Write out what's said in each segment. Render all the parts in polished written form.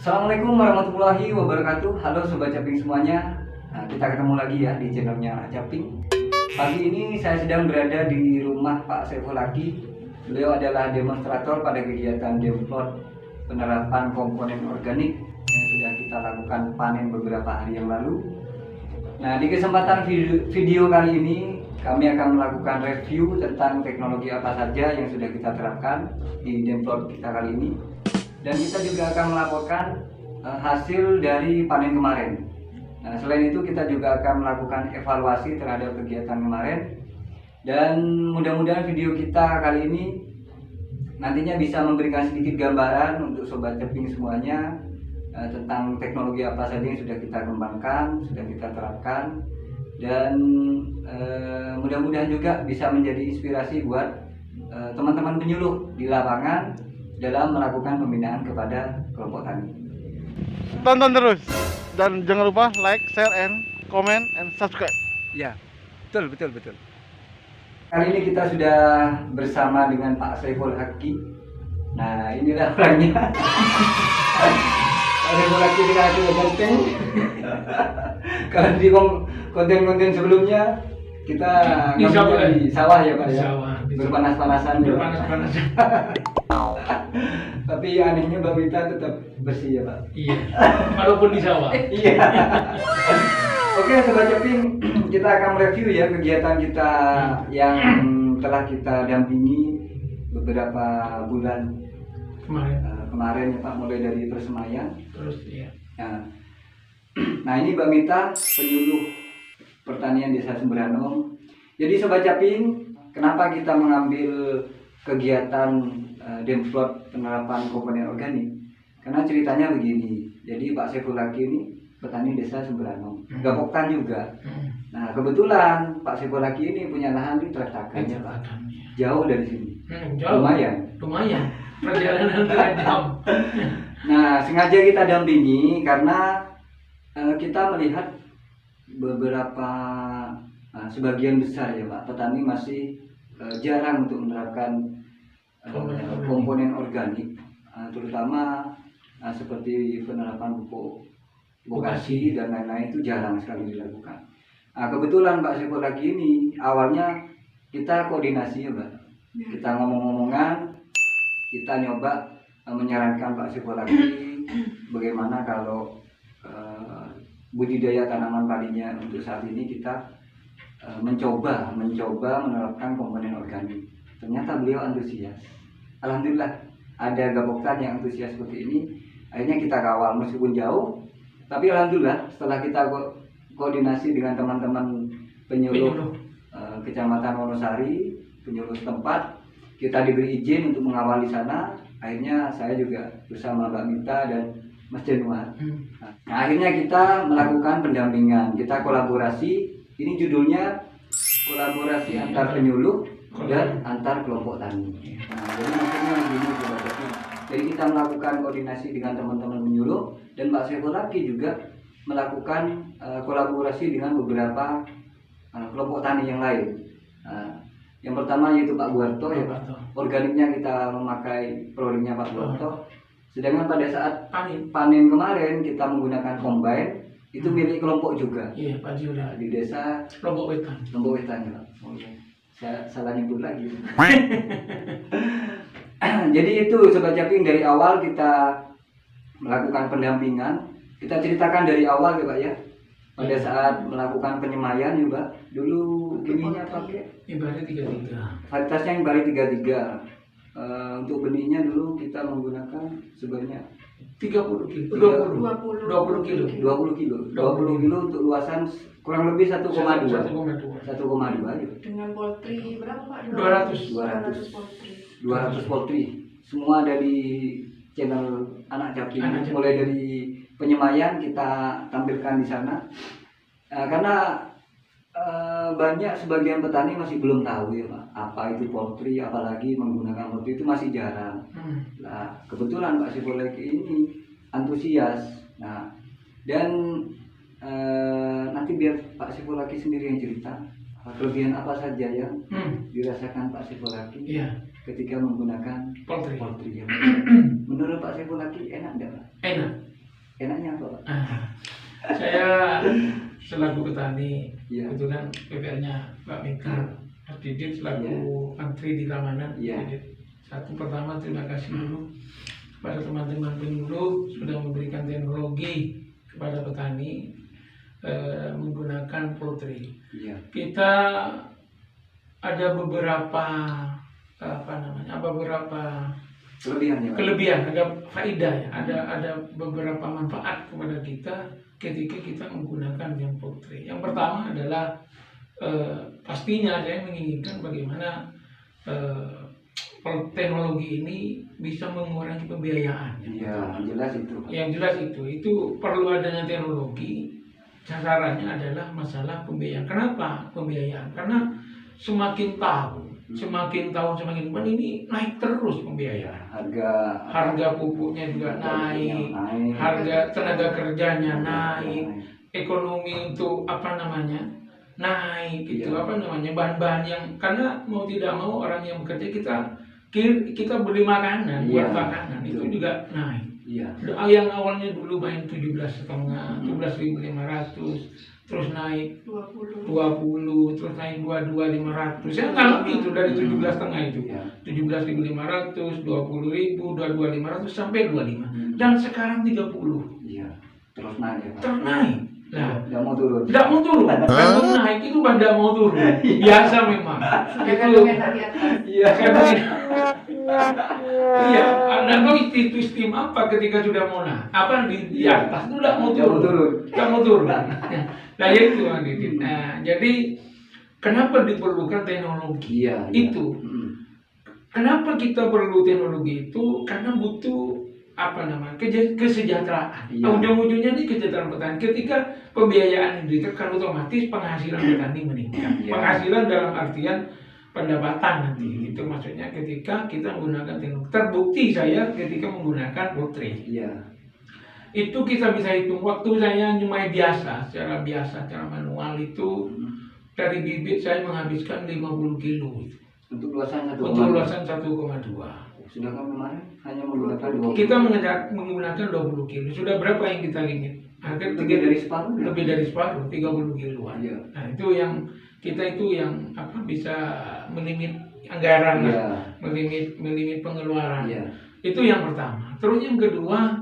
Assalamualaikum warahmatullahi wabarakatuh. Halo Sobat Caping semuanya. Kita ketemu lagi ya di channelnya Caping. Pagi ini saya sedang berada di rumah Pak Saiful Laki. Beliau adalah demonstrator pada kegiatan Demplot penerapan komponen organik yang sudah kita lakukan panen beberapa hari yang lalu. Nah, di kesempatan video kali ini kami akan melakukan review tentang teknologi apa saja yang sudah kita terapkan di Demplot kita kali ini. Dan kita juga akan melaporkan hasil dari panen kemarin. Nah, selain itu kita juga akan melakukan evaluasi terhadap kegiatan kemarin. Dan mudah-mudahan video kita kali ini nantinya bisa memberikan sedikit gambaran untuk Sobat Caping semuanya tentang teknologi apa saja yang sudah kita kembangkan, sudah kita terapkan. Dan mudah-mudahan juga bisa menjadi inspirasi buat teman-teman penyuluh di lapangan dalam melakukan pembinaan kepada kelompok tani. Tonton terus dan jangan lupa like, share, and comment and subscribe. Ya, betul. Kali ini kita sudah bersama dengan Pak Saiful Laki. Nah, inilah orangnya. Pak Saiful Laki kita sudah ganteng. Kalau di konten-konten sebelumnya kita di sawah ya Pak ya. Sawah. Berpanas-panasan. Tapi anehnya Mbak Mita tetap bersih ya Pak. Iya. Walaupun di sawah. Iya. Oke Sobat Caping, kita akan mereview ya kegiatan kita yang telah kita dampingi beberapa bulan kemarin ya Pak, mulai dari persemaian. Terus ya. Nah ini Mbak Mita, penyuluh pertanian Desa Sumberano. Jadi Sobat Caping, kenapa kita mengambil kegiatan Demplot penerapan komponen organik? Karena ceritanya begini. Jadi Pak Saiful Laki ini petani Desa Sumberano, Gapoktan juga. Nah kebetulan Pak Saiful Laki ini punya lahan di Tratakan ya Pak. Jauh dari sini. Jauh. Lumayan. Perjalanan 3 jam. Nah sengaja kita dampingi karena kita melihat beberapa sebagian besar ya Pak petani masih jarang untuk menerapkan komponen organik, terutama seperti penerapan pupuk vokasi dan lain-lain itu jarang sekali dilakukan. Nah, kebetulan Pak Saiful Laki ini awalnya kita koordinasi ya Pak, kita ngomong-ngomongan, kita nyoba menyarankan Pak Saiful Laki bagaimana kalau budidaya tanaman padinya untuk saat ini kita mencoba menerapkan komponen organik. Ternyata beliau antusias. Alhamdulillah ada Gapoktan yang antusias seperti ini. Akhirnya kita kawal meskipun jauh, tapi alhamdulillah setelah kita koordinasi dengan teman-teman penyuluh Kecamatan Wonosari, penyuluh setempat, kita diberi izin untuk mengawal di sana. Akhirnya saya juga bersama Mbak Mita dan Mas Januar. Nah, akhirnya kita melakukan pendampingan, kita kolaborasi. Ini judulnya kolaborasi antar penyuluh dan antar kelompok tani. Nah, jadi maksudnya begini Sobat Caping. Jadi kita melakukan koordinasi dengan teman-teman penyuluh dan Pak Saiful Laki juga melakukan kolaborasi dengan beberapa kelompok tani yang lain. Yang pertama yaitu Pak Buarto ya Pak. Organiknya kita memakai produknya Pak Buarto. Sedangkan pada saat panen kemarin kita menggunakan combine, itu milik kelompok juga. Iya, Pak Jiuda. Di desa Lombok Wetan ya. Oh, iya. Saya salah nyebut lagi. Jadi itu Sobat Caping, dari awal kita melakukan pendampingan. Kita ceritakan dari awal ya Pak ya. Pada saat melakukan penyemaian juga dulu ininya pakai Imbari 33. varietasnya Imbari 33. Untuk benihnya dulu kita menggunakan sebanyak 20 kilo untuk luasan kurang lebih 1,2 dengan poultry berapa Pak? 200 poultry. Semua ada di channel Anak Caping. Mulai dari penyemaian kita tampilkan di sana. Karena banyak sebagian petani masih belum tahu ya Pak, apa itu poultry, apalagi menggunakan poultry itu masih jarang. Nah, kebetulan Pak Saiful Laki ini antusias. Nah, dan nanti biar Pak Saiful Laki sendiri yang cerita kelebihan apa saja yang dirasakan Pak Saiful Laki ketika menggunakan poultry. Menurut Pak Saiful Laki enak enggak Pak? Enak. enaknya apa Pak? Saya selaku petani, Iya. kebetulan PPL-nya Pak Mikar, Mas Didit selaku menteri di Tamanan. Iya. Didit. Satu pertama terima kasih dulu kepada teman-teman penyuluh sudah memberikan teknologi kepada petani menggunakan poultry. Iya. Kita ada beberapa beberapa Kelebihannya Pak? kelebihan, ada faedah ya, ada beberapa manfaat kepada kita ketika kita menggunakan yang poultry. Yang pertama adalah pastinya saya menginginkan bagaimana teknologi ini bisa mengurangi pembiayaan. Iya, jelas itu Pak. Yang jelas itu perlu adanya teknologi. Sasarannya adalah masalah pembiayaan. Kenapa pembiayaan? Karena semakin tahun semakin depan ini naik terus pembiayaan. Harga pupuknya juga naik, harga tenaga kerjanya naik, ekonomi untuk naik gitu, bahan-bahan yang, karena mau tidak mau orang yang bekerja kita beli makanan, buat makanan itu juga naik. Iya. Yang awalnya dulu main 17,5, 17.500, terus naik 20, terus naik 22.500. Saya ngalami itu dari 17,5 itu. 17.500, 20.000, 22.500 sampai 25. Dan sekarang 30. Iya. Terus naik ya Pak. Terus naik. Nah, Nggak mau turun. tidak mau turun. Kalau naik itu tidak mau turun. Biasa memang. Sedangkan Itu yang tadi atas. Iya. Iya, Anda tahu itu sistem apa ketika sudah mau naik? Di atas itu tidak mau turun. Tidak mau turun. Nah, ya itu Mas Didit. Nah, jadi kenapa diperlukan teknologi? Iya. Itu. Kenapa kita perlu teknologi itu? Karena butuh kesejahteraan. Iya. Ujung-ujungnya ini kesejahteraan petani. Ketika pembiayaan ditekan, otomatis penghasilan petani meningkat. Iya. Penghasilan dalam artian pendapatan nanti. Itu maksudnya ketika kita menggunakan teknologi. Terbukti saya ketika menggunakan poultry. Iya. Itu kita bisa hitung waktu saya nyumai secara manual itu dari bibit saya menghabiskan 50 kilo itu. Untuk luasan 1,2. Untuk luasan 1,2. Sedangkan kemarin hanya menggunakan 20. Kita menggunakan 20 kilo. Sudah berapa yang kita limit? Hampir Lebih dari separuh. lebih dari separuh, 30 kiloan. Iya. Nah, itu yang bisa melimit anggaran, Iya. melimit pengeluaran. Iya. Itu yang pertama. Terus yang kedua,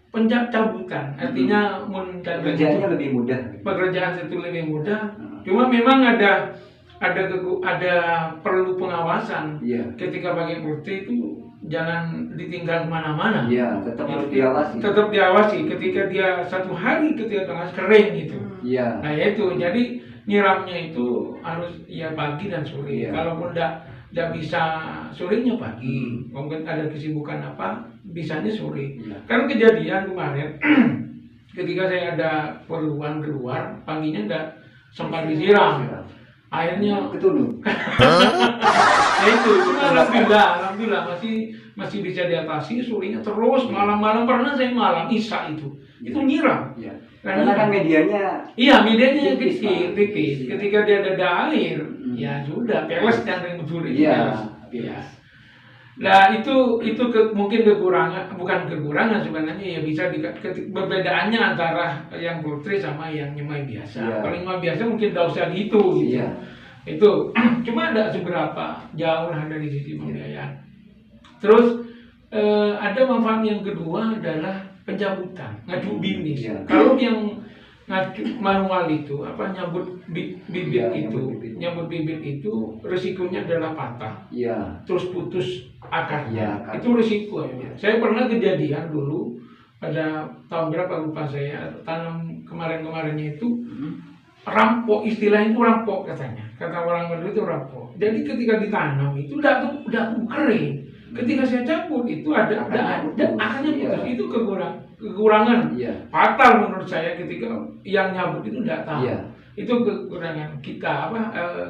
pencabutan. Artinya Kerjanya lebih mudah. pekerjaan itu lebih mudah. Cuma memang ada perlu pengawasan. Iya. Ketika pakai poultry itu jangan ditinggal kemana-mana. Iya, tetap harus diawasi. Tetap diawasi. Ketika dia satu hari ketika tengah kering gitu. Iya. Nah itu, jadi nyiramnya itu harus pagi dan sore. Iya. Kalaupun tidak bisa sorenya pagi, mungkin ada kesibukan apa, bisanya sore. Iya. Karena kejadian kemarin, ketika saya ada keperluan keluar, paginya tidak sempat disiram. Akhirnya ketulung. ya itu alhamdulillah masih bisa diatasi. Sorenya terus malam-malam, pernah saya malam Isya itu nyiram. Iya. Karena kan medianya medianya tipis, kecil, Pak. tipis. Ketika dia ada air, ya sudah, peles dan betul itu. Iya. Ya. Nah mungkin bukan kekurangan sebenarnya, ya bisa perbedaannya antara yang poultry sama yang nyemai biasa. Iya. Kalau nyemai biasa mungkin tidak usah gitu. Iya. Itu cuma ada seberapa jauh lah dari sisi pembiayaan. Terus ada manfaat yang kedua adalah pencabutan, ngadu bisnis. Iya. Kalau yang manual itu nyambut bibit Iya, itu, nyambut bibit itu risikonya adalah patah. Iya. Terus putus akarnya. Iya, Itu risiko ya. Saya pernah kejadian dulu pada tahun berapa lupa saya, tanam kemarinnya itu rampok, istilahnya itu rampok katanya. Kata orang Madura itu rampok. Jadi ketika ditanam itu udah kering. Ketika saya cabut itu ada akarnya putus. Itu kekurangan Iya. fatal menurut saya ketika yang nyabut itu tidak tahu. Iya. Itu kekurangan kita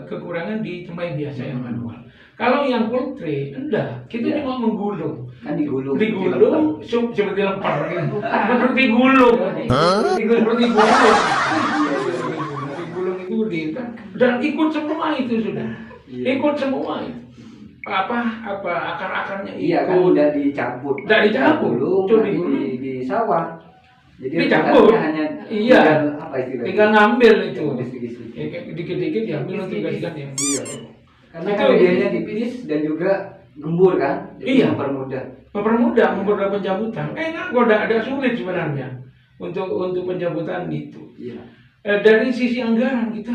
kekurangan di tempat biasa yang manual. Kalau yang poultry enggak, kita Iya. cuma menggulung. Kan digulung. Seperti lempar gitu. Seperti gulung. Seperti gulung. Digulung itu dan ikut semua itu sudah. Iya. Ikut semua itu. Akar-akarnya ikut. Iya kan udah dicabut. Udah dicabut. Dulu Tuh nanti digulung. di sawah. Jadi Dicampur. rebutannya hanya Iya. tinggal apa istilahnya? Tinggal ngambil itu. Sedikit-sedikit. Ya, kayak dikit-dikit diambil nanti dikasihkan ya. Iya. Karena Itu- kan medianya tipis dan juga gembur kan, jadi Iya. mempermudah. Mempermudah pencabutan. Enak kok, ada sulit sebenarnya untuk pencabutan itu. Iya. Dari sisi anggaran kita,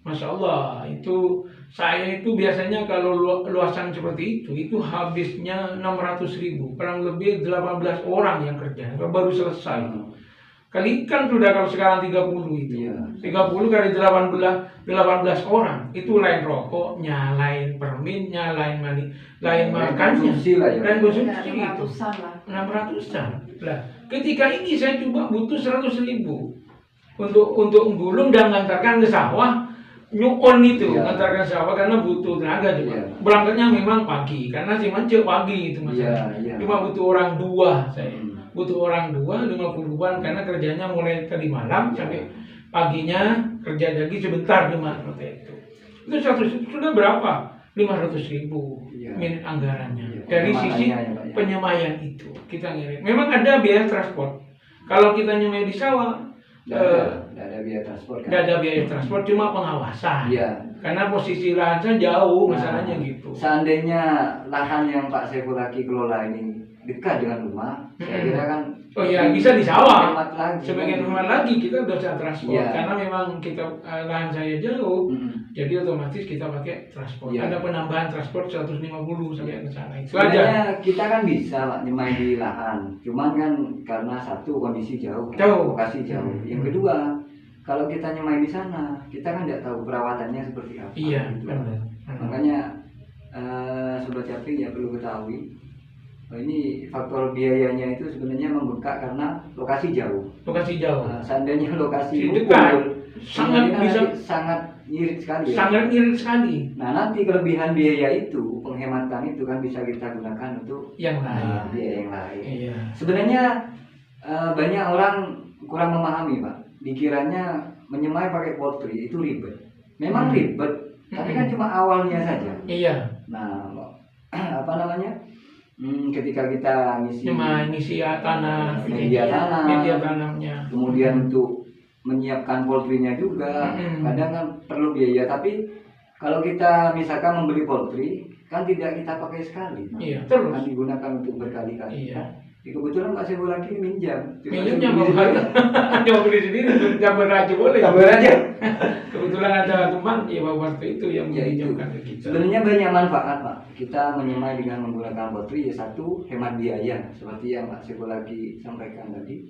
masya Allah, itu saya itu biasanya kalau luasan seperti itu habisnya 600.000, kurang lebih 18 orang yang kerja, baru selesai. Kalikan sudah kalau sekarang 30 itu. Iya. 30 kali 18 orang. Itu lain rokoknya, lain perminnya, lain makannya. konsumsi lah ya. Lain konsumsi itu. 600-an lah. 600-an. Lah, ketika ini saya coba butuh 100.000 untuk menggulung dan mengantarkan ke sawah. Nyukon itu, Iya. mengantarkan sawah karena butuh tenaga juga. Iya. Berangkatnya memang pagi, karena si Mance pagi itu masalah. Iya, iya. Cuma butuh orang 2 saya. Hmm. Butuh orang 2, 50-an karena kerjanya mulai tadi malam sampai paginya kerja lagi sebentar cuma seperti itu. Itu sudah berapa? 500.000 Iya. menit anggarannya. Iya, Dari penyemayannya sisi ya, Pak, ya. penyemayan itu kita ngirim. Memang ada biaya transport. Kalau kita nyemai di sawah, Nggak ada biaya transport kan? nggak ada biaya transport, cuma pengawasan. Iya. Karena posisi lahan saya jauh, Nah, masalahnya gitu. Seandainya lahan yang Pak Saiful lagi kelola ini dekat dengan rumah, saya kira kan Oh iya, bisa di sawah. hemat lagi. Sebagian rumah lagi kita udah bisa transport. Iya. Karena memang kita lahan saya jauh, Mm-mm. jadi otomatis kita pakai transport. Iya. Ada penambahan transport 150 sampai ke sana. Itu aja. Sebenarnya kita kan bisa Pak nyemai di lahan, cuman kan karena satu kondisi jauh, kan, Jauh. lokasi jauh. Yang kedua, kalau kita nyemai di sana, kita kan nggak tahu perawatannya seperti apa. Iya, gitu. benar. Makanya Sobat Caping ya perlu ketahui, ini faktor biayanya itu sebenarnya membengkak karena lokasi jauh. Lokasi jauh. Seandainya lokasi Di unggul, dekat, sangat ini kan bisa- nanti sangat nyirit sekali. Ya. Sangat ngirit sekali. Nah nanti kelebihan biaya itu, penghematan itu kan bisa kita gunakan untuk Yang lain. biaya yang lain. Iya. Sebenarnya banyak orang kurang memahami Pak. Dikiranya menyemai pakai poultry itu ribet. Memang ribet, tapi kan cuma awalnya saja. Iya. Nah apa namanya? Ketika kita Cuma ngisi tanah, media tanah, media tanamnya. kemudian untuk menyiapkan poultry-nya juga, Mm-mm. kadang kan perlu biaya. Tapi kalau kita misalkan membeli poultry, kan tidak kita pakai sekali, Iya, terus. kan digunakan untuk berkali-kali. Iya. Ya, kebetulan Pak Saiful lagi minjam. Minumnya mau coba beli sendiri untuk campur aja boleh. Campur aja. Kebetulan ada teman ya waktu itu yang Ya itu. meminjamkan ke kita. Sebenarnya banyak manfaat Pak. Kita menyemai dengan menggunakan poultry, ya satu hemat biaya seperti yang Pak Saiful lagi sampaikan tadi.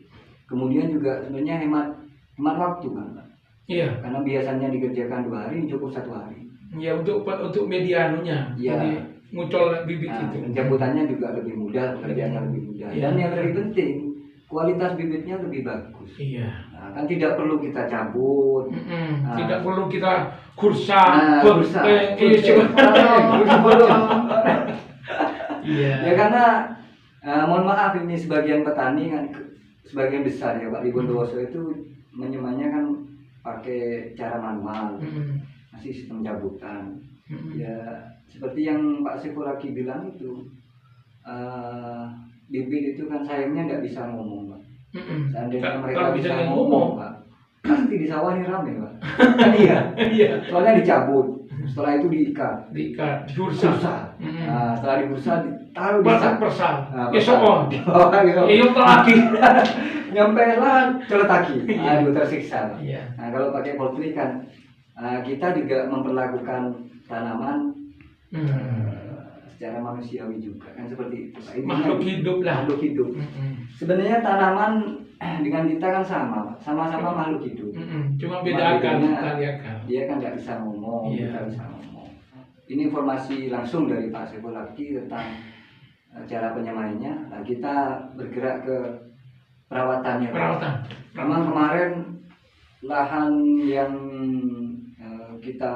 Kemudian juga sebenarnya hemat waktu kan Pak. Iya. Karena biasanya dikerjakan 2 hari cukup 1 hari. Ya untuk media anunya. Iya. Jadi muncul bibit Nah, itu. pencabutannya juga lebih mudah, pekerjaannya lebih mudah. Iya. Dan yang lebih penting, kualitas bibitnya lebih bagus. Iya. Nah, kan tidak perlu kita cabut. Nah. Tidak perlu kita kursa. Kursa. Iya. Ya karena mohon maaf ini sebagian petani kan sebagian besar ya Pak di Bondowoso itu menyemainya kan pakai cara manual, masih sistem cabutan. Ya seperti yang Pak Saiful lagi bilang itu bibit itu kan sayangnya nggak bisa ngomong Pak. Seandainya mereka Kalau bisa bisa ngomong ngomong. Pak, pasti di sawah ini rame Pak. Kan iya, Iya. soalnya dicabut, setelah itu diikat, Diikat, diursa. bursa. Nah, setelah dibursa ditaruh di Batak sak. persal. Nah, Esok on. Oh, gitu. Iyo lagi. Nyampe lah celetaki. Iya. Aduh tersiksa. Pak. Iya. Nah, kalau pakai poultry kan kita juga memperlakukan tanaman secara manusiawi juga kan seperti itu. Pak. Intinya Makhluk hidup lah. makhluk hidup. Sebenarnya tanaman dengan kita kan sama, Pak. Sama-sama makhluk hidup. Cuma beda akal, bedanya, tali akal. Dia kan nggak bisa ngomong, Iya. kita bisa ngomong. Ini informasi langsung dari Pak Saiful lagi tentang cara penyemainya. Nah, kita bergerak ke perawatannya. Pak. Perawatan. Memang kemarin lahan yang kita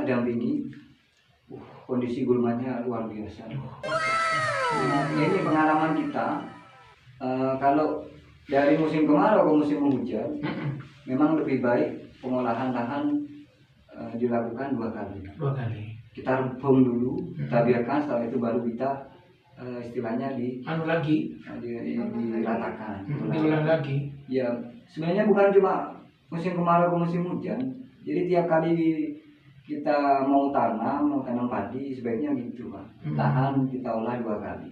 dampingi, kondisi gulmanya luar biasa. Nah, ini pengalaman kita. Kalau dari musim kemarau ke musim hujan, memang lebih baik pengolahan lahan dilakukan 2 kali. 2 kali. Kita rebung dulu, kita biarkan, setelah itu baru kita istilahnya anu lagi, diratakan. diulang lagi. Ya sebenarnya bukan cuma musim kemarau ke musim hujan. Jadi tiap kali kita mau tanam padi sebaiknya gitu Pak. Lahan kita olah 2 kali.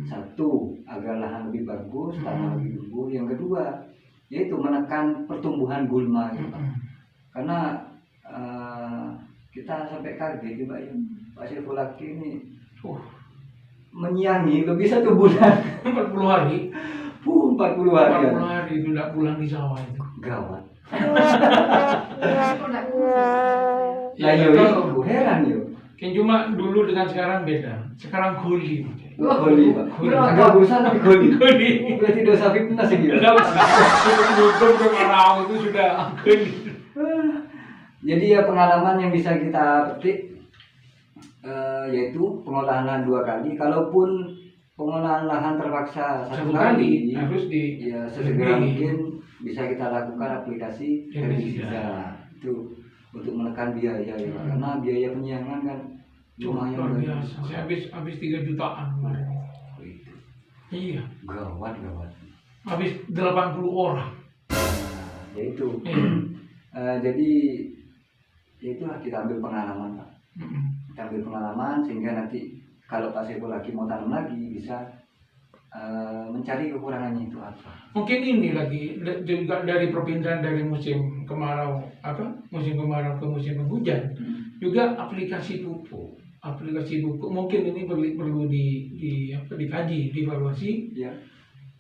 Satu, agar lahan lebih bagus, tanah lebih subur. Yang kedua, yaitu menekan pertumbuhan gulma gitu, Pak. Karena kita sampai kaget Pak ya. Pak Saiful Laki ini menyiangi lebih 1 bulan. 40 hari. 40 hari. 40 hari itu tidak pulang di sawah itu. Gawat. Aku nggak kurus. Nah, yo, heran yo. Kan cuma dulu dengan sekarang beda. Sekarang guli. Goli, Pak. Agak berusaha tapi goli. Guli. Berarti dosa fitnah sih gitu. Tutup kemarau itu sudah guli. Jadi ya pengalaman yang bisa kita petik yaitu pengolahan lahan 2 kali. Kalaupun pengolahan lahan terpaksa 1 kali, harus di ya sesegera mungkin bisa kita lakukan aplikasi herbisida itu untuk menekan biaya ya, Pak. Karena biaya penyiangan kan lumayan luar biasa. Saya habis 3 jutaan kemarin. Itu Iya. gawat. Habis 80 orang. Nah, yaitu jadi itulah kita ambil pengalaman Pak. Kita ambil pengalaman sehingga nanti kalau Pak Saiful lagi mau tanam lagi bisa mencari kekurangannya itu apa. Mungkin ini lagi juga dari perpindahan dari musim kemarau musim kemarau ke musim penghujan juga aplikasi pupuk mungkin ini perlu dikaji dievaluasi Ya.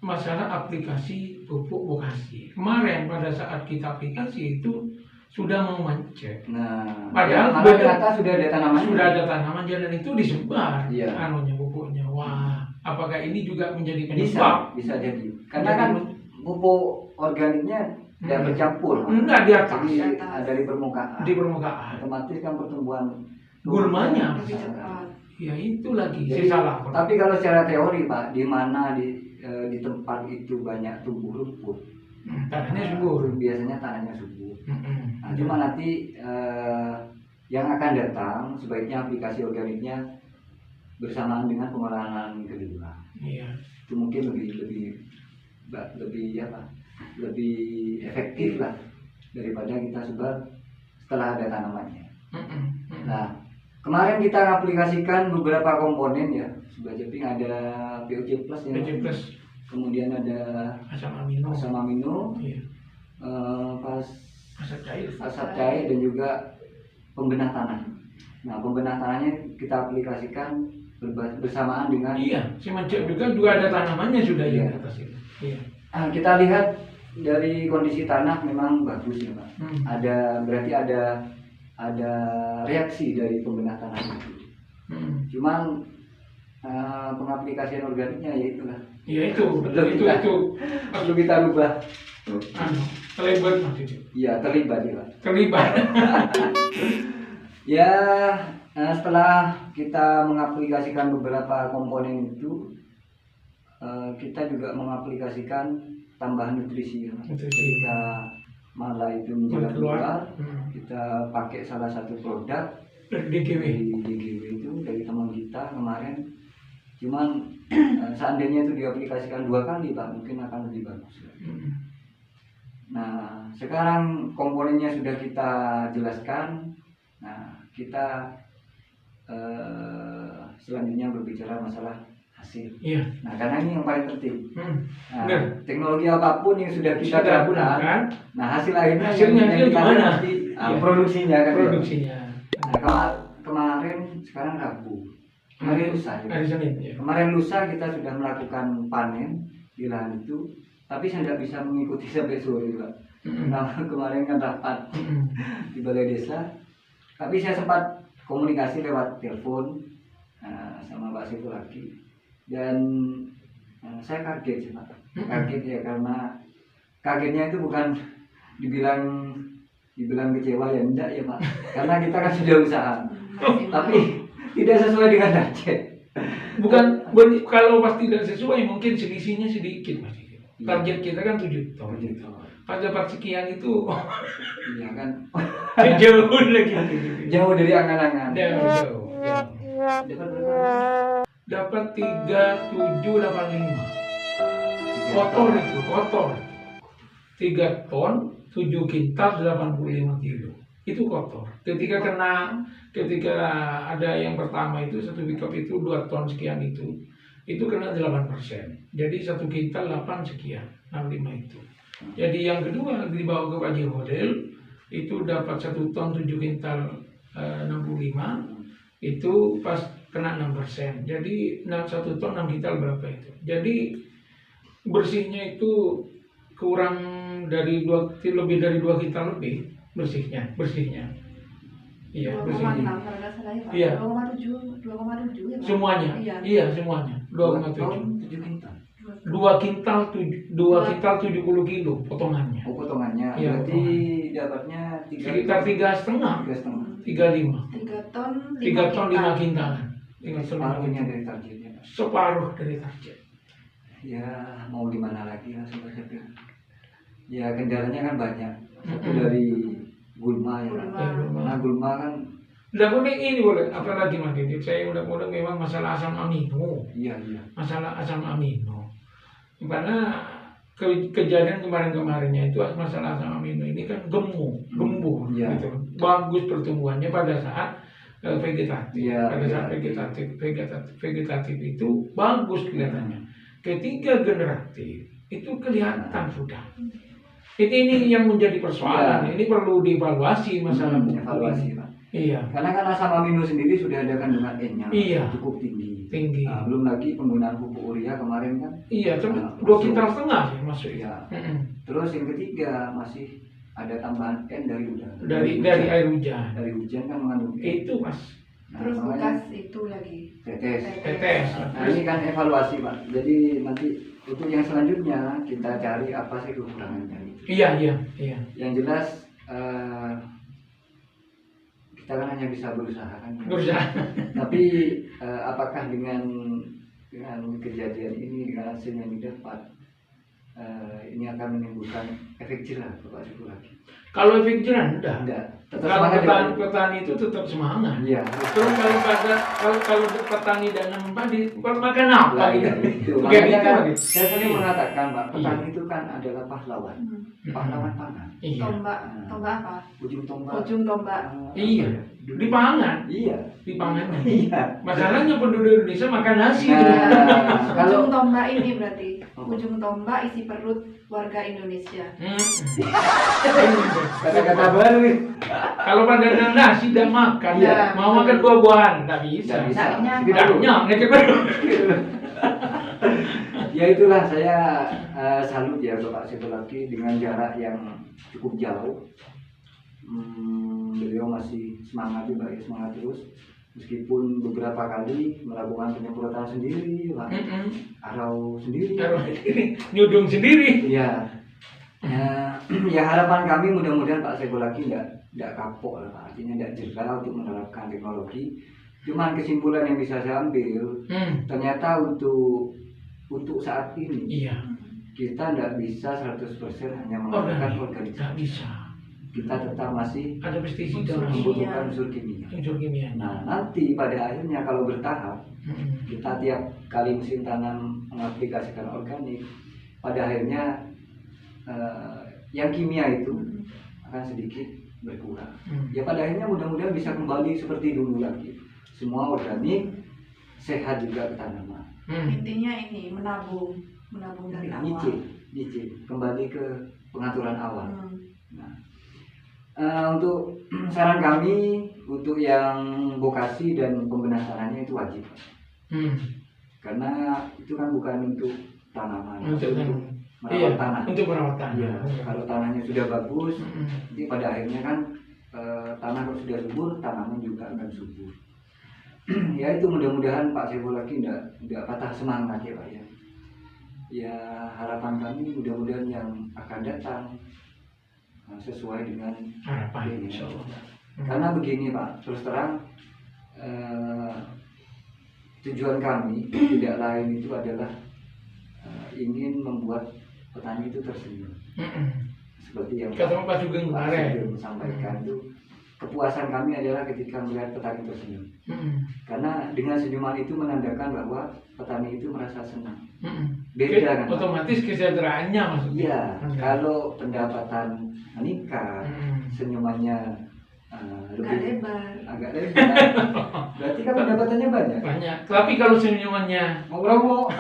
masalah aplikasi pupuk vokasi. Kemarin pada saat kita aplikasi itu sudah mau mencek. Nah, Padahal malah ternyata sudah ada tanaman. Sudah ada tanaman dan itu disebar Iya. anunya pupuknya. Wah, apakah ini juga menjadi penyebab? Bisa jadi. Karena kan pupuk organiknya tidak bercampur. Enggak di atas, Jadi Di atas. dari permukaan. di permukaan. Otomatis kan pertumbuhan Gulmanya. Lebih cepat. Ya itu lagi Jadi, saya salah. Tapi kalau secara teori Pak, di mana di tempat itu banyak tumbuh rumput, Tanahnya subur. biasanya tanahnya subur. Nah, Iya. cuma nanti yang akan datang sebaiknya aplikasi organiknya bersamaan dengan pengolahan kedua. Iya. Itu mungkin lebih efektif lah daripada kita sebar setelah ada tanamannya. Nah, kemarin kita aplikasikan beberapa komponen ya. Sobat Jeping ada POC Plus ya. POC Plus. Kemudian ada Asam amino. asam amino, Iya. pas Asam cair. asap cair dan juga pembenah tanah. Nah, pembenah tanahnya kita aplikasikan bersamaan dengan Iya. Si mencek juga ada tanamannya sudah di Iya. atas itu. Iya. Kita lihat dari kondisi tanah memang bagus ya Pak. Berarti ada reaksi dari pembenah tanah itu. Cuman pengaplikasian organiknya ya itulah. Ya itu Perlu kita rubah. terlibat maksudnya. Iya, terlibat ya Pak. Terlibat. Ya, setelah kita mengaplikasikan beberapa komponen itu, kita juga mengaplikasikan tambahan nutrisi. Nutrisi. Ketika malah itu menjelang keluar, Hmm. kita pakai salah satu produk Dari DGW. dari DGW itu dari teman kita kemarin. Cuman seandainya itu diaplikasikan 2 kali Pak, mungkin akan lebih bagus. Nah, sekarang komponennya sudah kita jelaskan. Nah, kita selanjutnya berbicara masalah hasil. Iya. Nah, karena ini yang paling penting. Nah, Benar. teknologi apapun yang sudah kita Sudah terapkan, gunakan. nah hasil akhirnya Hasilnya yang kita gimana? lihat nanti, Iya. produksinya kan. ya. Produksinya. Nah, kemarin sekarang Rabu. Kemarin lusa. Ya. Hari Senin. Ya. Kemarin lusa kita sudah melakukan panen di lahan itu, tapi saya tidak bisa mengikuti sampai sore Pak. Nah, kemarin kan rapat di balai desa, tapi saya sempat komunikasi lewat telepon sama Pak Saiful lagi, dan saya kaget sih Pak. Kaget ya, karena kagetnya itu bukan dibilang kecewa ya, enggak ya Pak, karena kita kan sudah usaha, tapi tidak sesuai dengan target. Bukan kalau pas tidak sesuai mungkin selisihnya sedikit Mas. Target kita kan 7 ton. Pas dapat sekian itu Iya kan, jauh lagi. jauh dari angan-angan. Jauh. Dapat berapa? dapat 3785. Kotor itu, kotor. 3 ton, 7 kintal, 85 kilo. Itu kotor. Ketika ada yang pertama itu, satu pickup itu 2 ton sekian itu kena 8%. Jadi 1 kintal 8 sekian, 65 itu. Jadi yang kedua dibawa ke Pak Jihodel, itu dapat 1 ton 7 kintal 65, itu pas kena 6%. Jadi 1 ton 6 kintal berapa itu? Jadi bersihnya itu kurang dari lebih dari 2 kintal lebih bersihnya. Iya, 2,6 bersihnya. kalau nggak salah ya Pak. Iya. 2,7 ya Pak. Semuanya. Iya. Iya, semuanya. 2,7. 7 kintal. 2 kintal 70 kilo potongannya. Oh, potongannya. Iya, Berarti dapatnya Sekitar 3,5, 3,5. 35. 3 ton 3 ton 5 kintal. kintalan. 5 ton 5 Separuhnya kintal. dari targetnya. Pak. Separuh dari target. Ya mau di mana lagi lah Sobat Sepir. Ya kendalanya kan banyak. Satu Mm-mm. dari gulma ya. Pak. Gulma. Nah gulma kan Udah boleh ini boleh apa lagi Mas Didit? Saya udah memang masalah asam amino. iya. Masalah asam amino. Karena kejadian kemarin-kemarinnya itu masalah asam amino ini kan gembur Iya. gitu. Bagus pertumbuhannya pada saat vegetatif. Iya, Pada saat vegetatif itu bagus kelihatannya. Ketika generatif itu kelihatan sudah. Ini yang menjadi persoalan. Iya. Ini perlu dievaluasi masalah pupuk evaluasi ini. Pak. Iya, Karena kan asam amino sendiri sudah ada kandungan N-nya Iya. cukup tinggi. tinggi. Nah, belum lagi penggunaan pupuk urea kemarin kan. Iya, tapi Nah, 2 masuk. kintal setengah sih masuk ya. Ya. Mm-mm. Terus yang ketiga masih ada tambahan N dari udara. Dari hujan. air hujan. Dari hujan kan mengandung N. Itu Mas. Nah, Terus makanya bekas itu lagi. tetes. Tetes. Nah, ini kan evaluasi Pak. Jadi nanti untuk yang selanjutnya kita cari apa sih kekurangannya. Iya. Yang jelas kita kan hanya bisa berusaha kan. Berusaha. Tapi apakah dengan kejadian ini, dengan hasil yang didapat, ini akan menimbulkan efek jerah ke Pak Syukur lagi? Kalau efek jerah enggak. Tidak. Tetap Kalau semangat ya, petani itu tetap semangat. Iya. Terus kalau petani danam padi, makan apa Lah, gitu? iya, itu. Kayak Makanya gitu kan lagi. saya sering Iya. mengatakan Pak, petani Iya. itu kan adalah pahlawan. Hmm. Pahlawan pangan. Iya. Tombak apa? Ujung tombak. Ujung tombak. Iya. Apa ya? Di pangan. Iya. Di pangannya. Iya. Masalahnya penduduk Indonesia makan nasi. Nah, Ujung kalau tombak ini berarti. Apa? Ujung tombak isi perut warga Indonesia. kata-kata baru nih. Kalau pada nasi tidak makan, Iya. mau makan buah-buahan tidak bisa. Nggak bisa. Nggak nyangka. Tidak nyangka. Ya itulah saya salut ya ke Pak Sepulaki dengan jarak yang cukup jauh. Beliau masih semangat juga ya, semangat terus meskipun beberapa kali melakukan penyemprotan sendiri, Pak. Arau sendiri. Nyudung sendiri. Iya. Ya harapan kami mudah-mudahan Pak Sepulaki tidak kapok lah, Pak. Artinya tidak jerah untuk menerapkan teknologi. Cuman kesimpulan yang bisa saya ambil, ternyata untuk saat ini Iya. kita tidak bisa 100% hanya menggunakan organik. Tidak bisa. Kita tetap masih Ada pestisida, membutuhkan unsur kimia. unsur kimia. Nah nanti pada akhirnya kalau bertahap kita tiap kali musim tanam mengaplikasikan organik, pada akhirnya yang kimia itu akan sedikit berkurang. Ya pada akhirnya mudah-mudahan bisa kembali seperti dulu lagi. Semua organik, sehat juga ke tanaman. Intinya ini menabung dari awal. Nyicil, kembali ke pengaturan awal. Hmm. Nah, untuk saran kami untuk yang vokasi dan pembenahan tanahnya itu wajib, karena itu kan bukan untuk tanaman, Untuk merawat tanah. Untuk merawat tanah. Iya, kalau tanahnya sudah bagus, Mm-mm. jadi pada akhirnya kan tanah kalau sudah subur, tanaman juga akan subur. Ya itu mudah-mudahan Pak Sepulaki tidak patah semangat ya Pak ya. Ya harapan kami mudah-mudahan yang akan datang sesuai dengan Harapan, ini. insya Allah. Karena begini Pak, terus terang tujuan kami tidak lain itu adalah ingin membuat petani itu tersenyum. Mm-mm. Seperti yang Kata Pak Sugeng Pak kemarin. Sugeng sampaikan itu kepuasan kami adalah ketika melihat petani tersenyum. Karena dengan senyuman itu menandakan bahwa petani itu merasa senang. Beda kan? Otomatis kesejahteraannya maksudnya. Iya, kalau pendapatan meningkat, senyumannya lebih agak lebar. Berarti kan pendapatannya banyak. Banyak. Tapi kalau senyumannya Ngomong-ngomong,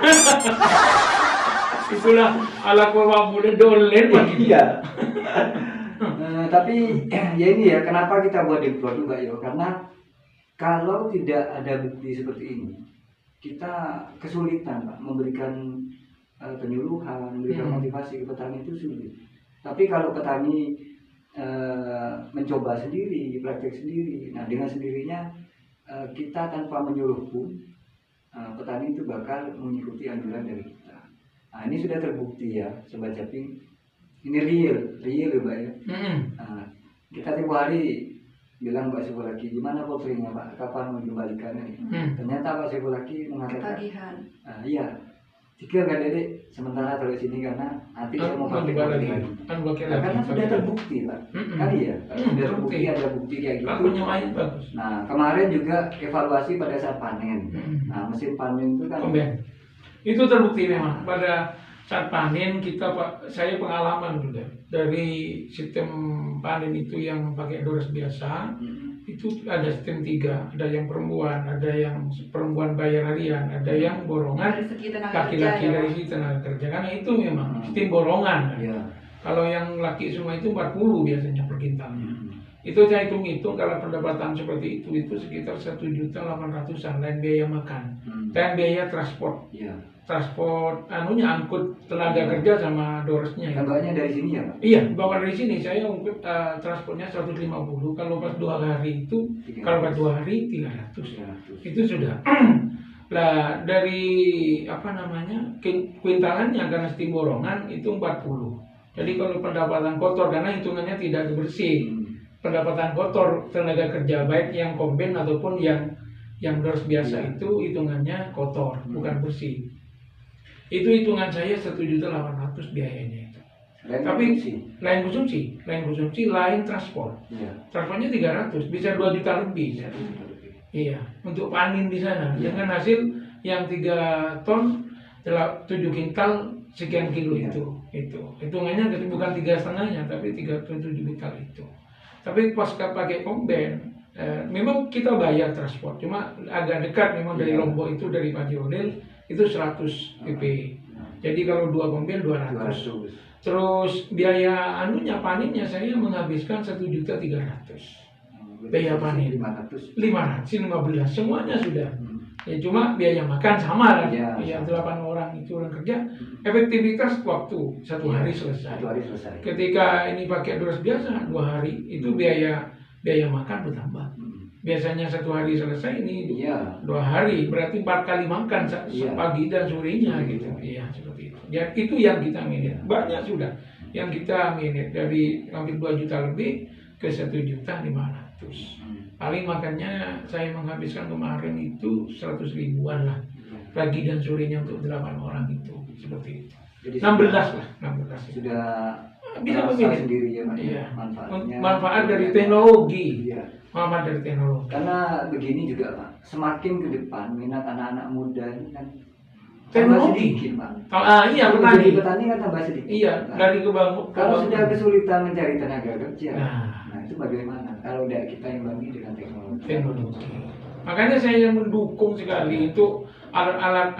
itulah ala kurang muda dolen begitu. iya. Tapi ya ini ya, kenapa kita buat Demplon Mbak Yo? Karena kalau tidak ada bukti seperti ini, kita kesulitan Pak memberikan penyuluhan, memberikan motivasi ke petani itu sulit. Tapi kalau petani mencoba sendiri, praktek sendiri, nah dengan sendirinya kita tanpa menyuruh pun petani itu bakal mengikuti anjuran dari kita. Nah ini sudah terbukti ya, Sobat Caping. Ini real ya Mbak ya. Nah, kita tiap hari bilang Pak Sefulaki, gimana poultry-nya Pak? Kapan mau dikembalikannya? Ternyata Pak Sefulaki mengatakan, Ketagihan. iya, 3 kan Dedek, sementara taruh sini karena nanti saya mau pakai lagi. Nah, karena sudah terbukti Pak. Kali ya, sudah terbukti, ada bukti kayak gitu. Aku nyamain bagus. Nah kemarin juga evaluasi pada saat panen. Nah mesin panen itu kan Komben. Itu terbukti memang pada saat panen kita saya pengalaman juga dari sistem panen itu yang pakai Dores biasa itu ada sistem 3, ada yang perempuan, ada yang perempuan bayar harian, ada yang borongan Dari segi tenaga laki-laki kerja, dari ya, sisi tenaga kerja karena itu memang sistem borongan kan. Iya. Kalau yang laki semua itu 40 biasanya per kintalnya. Itu saya hitung-hitung kalau pendapatan seperti itu sekitar 1.800.000-an lain biaya makan dan biaya transport. Iya. Transport angkut tenaga kerja sama Doresnya ya. Tambahnya dari sini ya Pak? Iya, bawa dari sini saya transportnya 150. Kalau pas 2 hari itu, kalau pas 2 hari 300. Itu sudah. Lah dari kuintalannya karena sistem borongan itu 40. Jadi kalau pendapatan kotor karena hitungannya tidak bersih. Pendapatan kotor tenaga kerja baik yang komben ataupun yang Dores biasa itu hitungannya kotor, bukan bersih. Itu hitungan saya 1.800.000 biayanya itu. Tapi lain konsumsi, lain transport. Iya. Transportnya 300, bisa 2 juta lebih. Iya, untuk panen di sana dengan hasil yang 3 ton 7 kintal sekian kilo itu. Hitungannya bukan 3,5-nya tapi 3,7 kintal itu. Tapi pas pakai komben memang kita bayar transport, cuma agak dekat memang dari Lombok itu dari Pajoril itu 100 pp. Jadi kalau 2 komben 200. Terus biaya panennya saya menghabiskan 1.300.000. Biaya panen 515 semuanya sudah. Ya cuma biaya makan sama lah. Ya 8 orang itu orang kerja. Efektivitas waktu 1 hari selesai. Ketika ini pakai Dores biasa 2 hari itu biaya makan bertambah. Biasanya 1 hari selesai ini 2 hari berarti 4 kali makan pagi dan sorenya gitu. Iya seperti itu. Ya itu yang kita manage. Banyak sudah yang kita manage dari hampir 2 juta lebih ke 1.500.000. Paling makannya saya menghabiskan kemarin itu 100.000-an lah. Pagi dan sorenya untuk 8 orang itu seperti itu. Jadi 16 lah, 16. Sudah bisa merasa sendiri ya Pak. Iya. Manfaatnya. Manfaat dari teknologi. Iya. Manfaat dari teknologi. Karena begini juga Pak, semakin ke depan minat anak-anak muda ini kan tambah Teknologi. sedikit Pak. Iya Kalau petani. jadi petani kan tambah sedikit. Iya, Nah, dari kalau sudah kesulitan mencari tenaga kerja, Nah, itu bagaimana? Kalau tidak kita imbangi dengan teknologi. Makanya saya mendukung sekali itu alat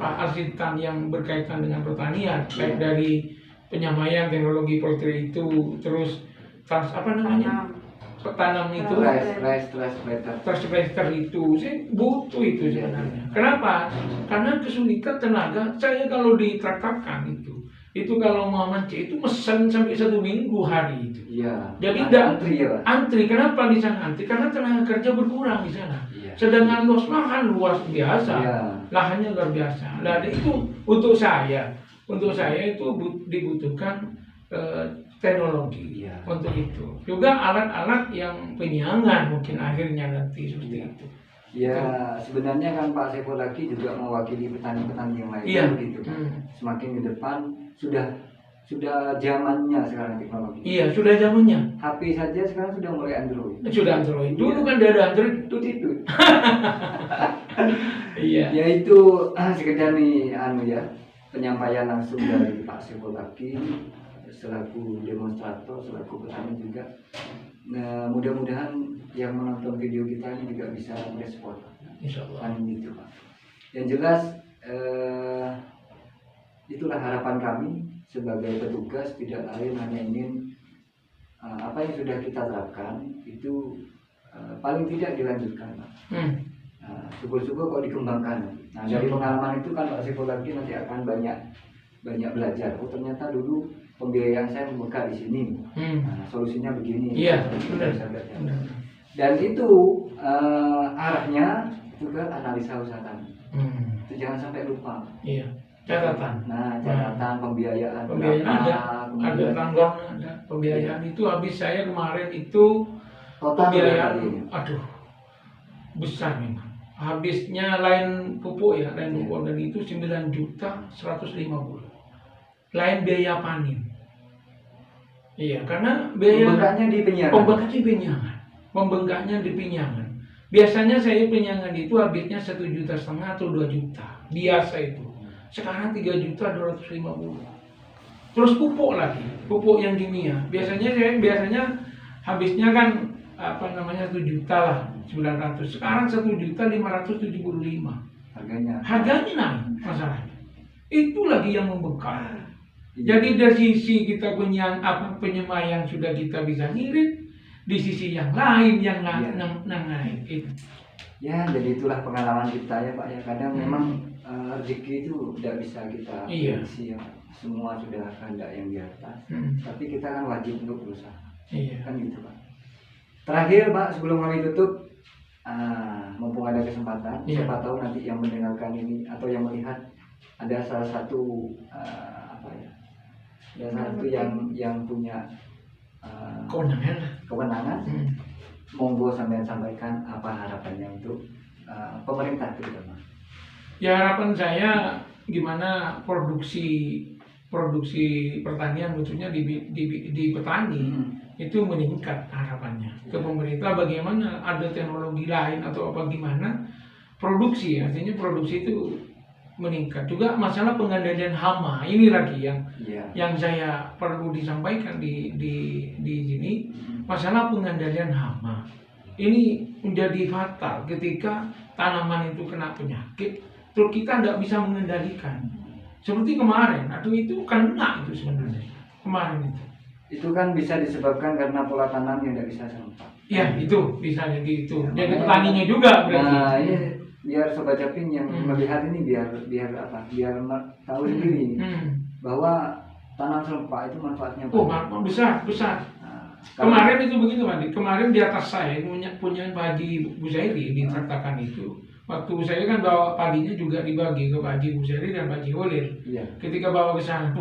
arsitan yang berkaitan dengan pertanian, baik dari penyamaian teknologi poultry itu, terus tanam itu, spreader itu, saya butuh itu sebenarnya. Kenapa? Karena kesulitan tenaga. Saya kalau ditraktakan itu kalau mau mancing itu mesen sampai 1 minggu hari itu. Iya. Jadi antri ya Pak. antri. Kenapa di sana antri? Karena tenaga kerja berkurang di sana. Iya. Sedangkan lahan luas biasa, Iya. lahannya luar biasa. Nah itu untuk saya itu dibutuhkan teknologi untuk itu. Juga alat-alat yang penyiangan mungkin akhirnya nanti seperti itu. Ya sebenarnya kan Pak Sefulaki juga mewakili petani-petani yang lain begitu. Semakin ke depan sudah sudah zamannya sekarang teknologi. Iya, sudah zamannya. HP saja sekarang sudah mulai Android. Sudah Android. Dulu kan tidak ada Android. Itu. Iya. Ya itu sekedar nih ya penyampaian langsung dari Pak Sekolaki selaku demonstrator, selaku petani juga. Nah, mudah-mudahan yang menonton video kita ini juga bisa merespon. Insya Allah. Kan gitu Pak. Yang jelas itulah harapan kami sebagai petugas, tidak lain hanya ingin apa yang sudah kita terapkan itu paling tidak dilanjutkan Pak. Syukur-syukur kalau dikembangkan. Nah dari pengalaman itu kan Pak Sifo lagi nanti akan banyak belajar. Oh ternyata dulu pembiayaan saya membengkak di sini. Nah, solusinya begini. Iya, benar. Dan itu arahnya juga analisa usaha tani. Itu jangan sampai lupa. Iya. Catatan. Nah catatan pembiayaan. Pembiayaan ada tanggal ada pembiayaan itu habis saya kemarin itu Total pembiayaan. berapa? Aduh besar memang. Habisnya lain pupuk ya, lain pupuk dan itu 9.150.000. Lain biaya panen. Iya, karena biaya Pembengkaknya di penyiaran. Pembengkaknya di pinyangan. Biasanya saya pinyangan itu habisnya 1,5 juta atau 2 juta. Biasa itu. Sekarang 3.250.000. Terus pupuk lagi, pupuk yang kimia. Biasanya habisnya kan 1 juta lah 900. Sekarang 1.575.000. Harganya naik masalahnya. Itu lagi yang membengkak. Jadi dari sisi kita penyemayan sudah kita bisa ngirit, di sisi yang lain yang naik itu. Ya, jadi itulah pengalaman kita ya Pak ya. Kadang memang rezeki itu tidak bisa kita prediksi ya. Semua sudah kehendak yang di atas. Tapi kita kan wajib untuk berusaha. Iya. Kan gitu Pak. Terakhir Pak, sebelum kami tutup, mumpung ada kesempatan, siapa tahu nanti yang mendengarkan ini atau yang melihat ada salah satu yang punya kewenangan. Monggo sampean sampaikan apa harapannya untuk pemerintah terutama. Ya harapan saya gimana produksi pertanian khususnya di petani itu meningkat harapannya. Ke pemerintah bagaimana ada teknologi lain atau apa gimana produksi, artinya produksi itu meningkat. Juga masalah pengendalian hama ini lagi yang saya perlu disampaikan di sini. Masalah pengendalian hama ini menjadi fatal ketika tanaman itu kena penyakit, terus kita tidak bisa mengendalikan. Seperti kemarin, itu kena itu sebenarnya kemarin itu. Itu kan bisa disebabkan karena pola tanam yang tidak bisa serempak. Ya itu bisa jadi itu. Jadi petaninya juga berarti. Nah ini biar Sobat Caping yang melihat ini biar tahu sendiri bahwa tanam serempak itu manfaatnya. Manfaat besar. Kemarin itu begitu Mandi. Kemarin di atas saya punya Pak Haji Busairi disertakan itu. Waktu saya kan bawa paginya juga dibagi ke Pak Haji Busairi dan Pak Haji Holil. Ketika bawa ke sana,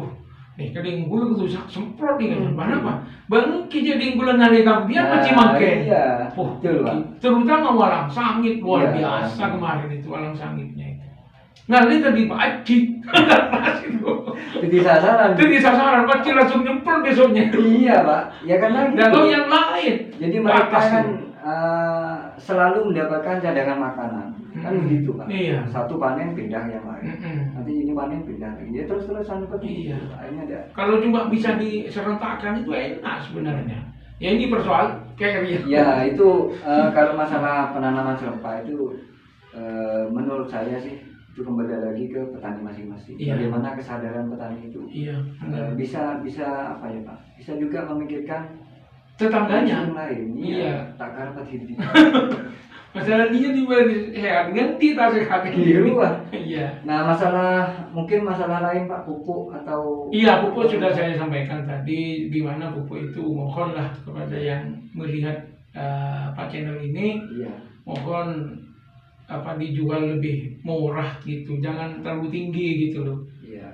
nih kedinggul itu semprot nih kan. Kenapa? Bang kita dinggulan hari kampian macam makan. Betul Pak. Terutama walang sangit luar biasa kemarin itu walang sangitnya itu. Ngali tadi Pak Haji. Jadi sasaran. Pasti langsung nyemprot besoknya. Iya Pak. Ya karena gitu. Dan yang lain. Jadi mereka kan selalu mendapatkan cadangan makanan. Kan begitu Pak. Iya. Satu panen pindah yang lain. Nanti ini panen pindah lagi. Ya terus-terusan seperti itu. Akhirnya ada. Kalau cuma bisa diserentakkan itu enak sebenarnya. Ya ini persoal carrier. Ya itu kalau masalah penanaman serempak itu menurut saya sih itu kembali lagi ke petani masing-masing. Bagaimana kesadaran petani itu bisa apa ya Pak? Bisa juga memikirkan tetangganya yang lain. Tak karpat hidup. Masalah dia sehat, ganti tak sehat. Iya. Nah mungkin masalah lain Pak, pupuk atau. Iya, pupuk sudah saya sampaikan tadi. Gimana pupuk itu mohonlah kepada yang melihat Pak channel ini. Mohon dijual lebih murah gitu, jangan terlalu tinggi gitu loh.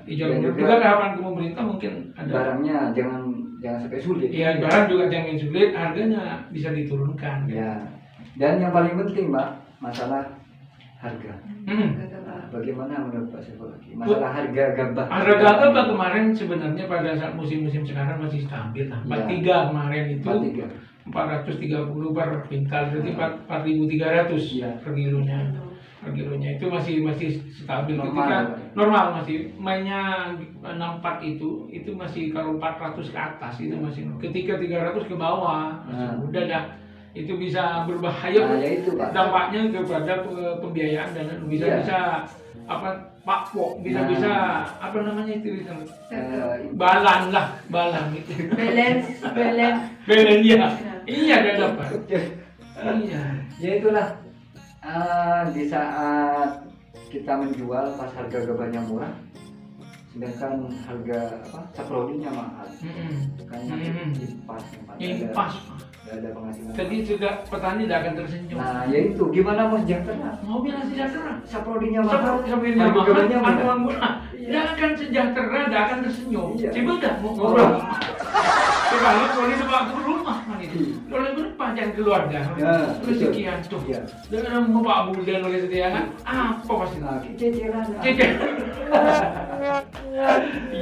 Dijual murah. Juga harapan ke pemerintah mungkin ada. Barangnya jangan sampai sulit. Iya, barang juga jangan sulit, harganya bisa diturunkan. Dan yang paling penting Mbak, masalah harga. bagaimana menurut Pak Saiful lagi masalah harga gabah? Harga gabah kemarin sebenarnya pada saat musim-musim sekarang masih stabil lah. 43 kemarin itu 430 per kuintal, berarti 4.300 Iya. per kilonya. Per kilonya itu masih stabil. Normal. Ketika normal masih mainnya 64 itu masih kalau 400 ke atas itu masih. Ketika 300 ke bawah masih udah dah. Itu bisa berbahaya. Nah, ya itu, Pak. Dampaknya kepada pembiayaan dan bisa Iya. apa pakpok bisa apa namanya itu balan itu. Balance. Belen ya. Iya ada dapat. Iya. Ya itulah di saat kita menjual pas harga gabahnya murah, sedangkan harga saprodinya mahal. Kan impas, Impas. ada penghasilan. Jadi juga petani tidak akan tersenyum. Nah, ya itu gimana mau sejahtera? Mau bilang sejahtera. Saprodinya mahal, Saprodinya harga mahal, gabahnya harga murah. murah. Dia akan sejahtera, dia akan tersenyum. Iya. Coba dah mau ngobrol. Kalau kalau dibawa ke rumah kan itu. Iya. Oleh berpanjang keluarga. Ya, Rezekian tuh. Iya. Dengan membawa bulan oleh setia kan apa pasti Nah, ceceran. cecek.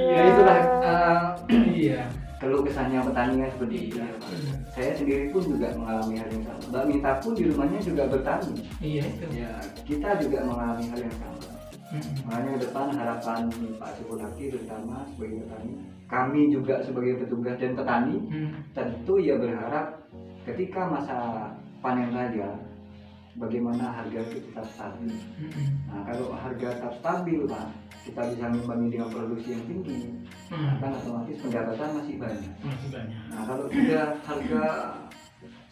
Ya itulah Iya. keluh kesahnya petani kan seperti itu. ya, Pak. Saya sendiri pun juga mengalami hal yang sama. Mbak Mita pun di rumahnya juga bertani. Iya itu. Ya, kita juga mengalami hal yang sama. Makanya ke depan harapan Pak Saiful Haki terutama sebagai petani, kami juga sebagai petugas dan petani, tentu ya berharap ketika masa panen raya, bagaimana harga itu tetap stabil. Nah, kalau harga tetap stabil, Pak, kita bisa ngimbangi dengan produksi yang tinggi, kan otomatis pendapatan masih banyak. Masih banyak. Nah, kalau sudah harga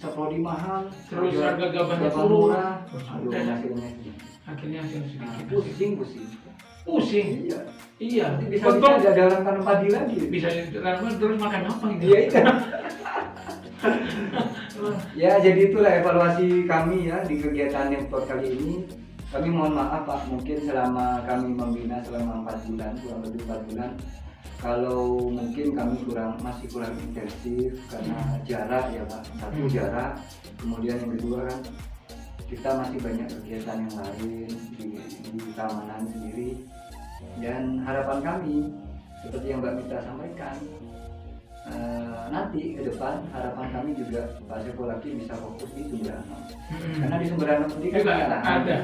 saprodi mahal, Terus harga gabahnya gabah turun. murah, aduh, Udah. hasilnya sedikit. Akhirnya hasil Nah, sedikit. pusing. Iya. Iya. Iya. Nanti bisa Untung ada dalam tanam padi lagi. bisa terus makan apa gitu. Iya itu. Ya, jadi itulah evaluasi kami ya di kegiatan Nepot kali ini. Kami mohon maaf Pak, mungkin selama kami membina selama 4 bulan, kurang lebih 4 bulan, kalau mungkin kami masih kurang intensif karena jarak ya Pak. Satu jarak, kemudian yang kedua kan kita masih banyak kegiatan yang lain di keamanan sendiri. Dan harapan kami seperti yang Mbak Mita sampaikan, nanti ke depan harapan kami juga Pak Saiful lagi bisa fokus di sumber alam. Karena di sumber alam ini kan Juga lahan. ada.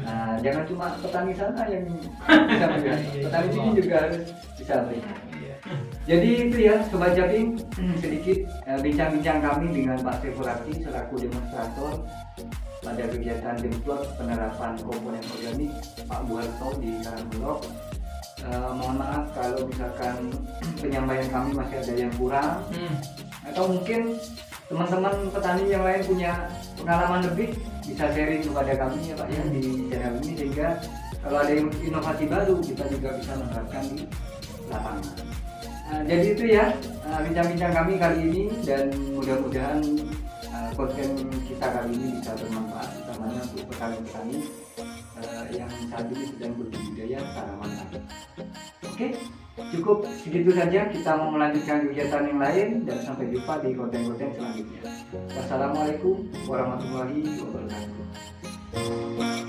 Nah, jangan cuma petani sana yang bisa melihat, petani sini juga harus bisa melihat. Iya. Jadi itu ya Sobat Japing, sedikit bincang-bincang kami dengan Pak Saiful Haki selaku demonstrator pada kegiatan Demplot penerapan komponen organik Pak Buharto di Karangbolok. Mohon maaf kalau misalkan penyampaian kami masih ada yang kurang, atau mungkin teman-teman petani yang lain punya pengalaman lebih bisa sharing kepada kami ya Pak ya di channel ini, sehingga kalau ada inovasi baru kita juga bisa menerapkan di lapangan. Jadi itu ya bincang-bincang kami kali ini, dan mudah-mudahan konten kita kali ini bisa bermanfaat utamanya untuk petani-petani yang saat ini sedang berbudidaya tanaman lagi. Oke, cukup segitu saja. Kita mau melanjutkan kegiatan yang lain dan sampai jumpa di konten-konten selanjutnya. Wassalamualaikum warahmatullahi wabarakatuh.